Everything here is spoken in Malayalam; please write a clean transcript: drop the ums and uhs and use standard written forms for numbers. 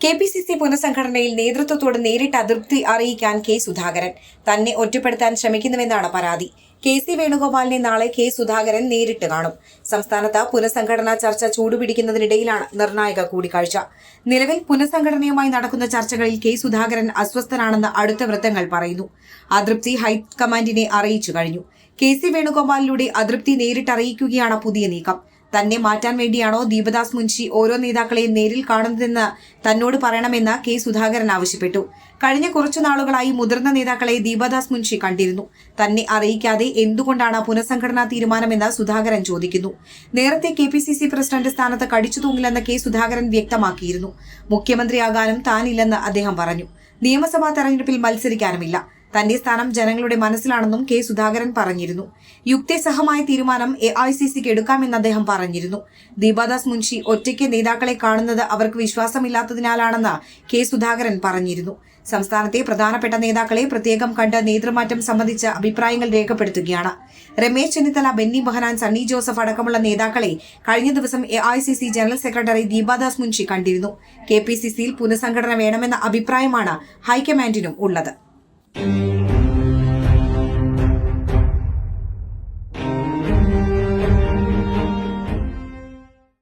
കെപിസിസി പുനഃസംഘടനയിൽ നേതൃത്വത്തോട് നേരിട്ട് അതൃപ്തി അറിയിക്കാൻ കെ സുധാകരൻ തന്നെ ഒറ്റപ്പെടുത്താൻ ശ്രമിക്കുന്നുവെന്നാണ് പരാതി. കെ.സി. വേണുഗോപാലിനെ നാളെ കെ സുധാകരൻ നേരിട്ട് കാണും. സംസ്ഥാനത്ത് പുനഃസംഘടനാ ചർച്ച ചൂടുപിടിക്കുന്നതിനിടയിലാണ് നിർണായക കൂടിക്കാഴ്ച. നിലവിൽ പുനഃസംഘടനയുമായി നടക്കുന്ന ചർച്ചകളിൽ കെ സുധാകരൻ അസ്വസ്ഥനാണെന്ന് അടുത്ത വൃത്തങ്ങൾ പറയുന്നു. അതൃപ്തി ഹൈക്കമാൻഡിനെ അറിയിച്ചു കഴിഞ്ഞു. കെ.സി. വേണുഗോപാലിലൂടെ അതൃപ്തി നേരിട്ടറിയിക്കുകയാണ് പുതിയ നീക്കം. തന്നെ മാറ്റാൻ വേണ്ടിയാണോ ദീപദാസ് മുൻഷി ഓരോ നേതാക്കളെയും നേരിൽ കാണുന്നതെന്ന് തന്നോട് പറയണമെന്ന് കെ സുധാകരൻ ആവശ്യപ്പെട്ടു. കഴിഞ്ഞ കുറച്ചു നാളുകളായി മുതിർന്ന നേതാക്കളെ ദീപദാസ് മുൻഷി കണ്ടിരുന്നു. തന്നെ അറിയിക്കാതെ എന്തുകൊണ്ടാണ് പുനഃസംഘടനാ തീരുമാനമെന്ന് സുധാകരൻ ചോദിക്കുന്നു. നേരത്തെ കെപിസിസി പ്രസിഡന്റ് സ്ഥാനത്ത് കടിച്ചു തൂങ്ങില്ലെന്ന് കെ സുധാകരൻ വ്യക്തമാക്കിയിരുന്നു. മുഖ്യമന്ത്രിയാകാനും താനില്ലെന്ന് അദ്ദേഹം പറഞ്ഞു. നിയമസഭാ തെരഞ്ഞെടുപ്പിൽ മത്സരിക്കാനുമില്ല. തന്റെ സ്ഥാനം ജനങ്ങളുടെ മനസ്സിലാണെന്നും കെ സുധാകരൻ പറഞ്ഞിരുന്നു. യുക്തിസഹമായ തീരുമാനം എഐസിസിക്ക് എടുക്കാമെന്ന് അദ്ദേഹം പറഞ്ഞിരുന്നു. ദീപദാസ് മുൻഷി ഒറ്റയ്ക്ക് നേതാക്കളെ കാണുന്നത് അവർക്ക് വിശ്വാസമില്ലാത്തതിനാലാണെന്ന് കെ സുധാകരൻ പറഞ്ഞിരുന്നു. സംസ്ഥാനത്തെ പ്രധാനപ്പെട്ട നേതാക്കളെ പ്രത്യേകം കണ്ട് നേതൃമാറ്റം സംബന്ധിച്ച് അഭിപ്രായങ്ങൾ രേഖപ്പെടുത്തുകയാണ്. രമേശ് ചെന്നിത്തല, ബെന്നി ബെഹനാൻ, സണ്ണി ജോസഫ് അടക്കമുള്ള നേതാക്കളെ കഴിഞ്ഞ ദിവസം AICC general secretary Deepadas Munshi കണ്ടിരുന്നു. കെപിസിസിയിൽ പുനഃസംഘടന വേണമെന്ന അഭിപ്രായമാണ് ഹൈക്കമാൻഡിനും ഉള്ളത്.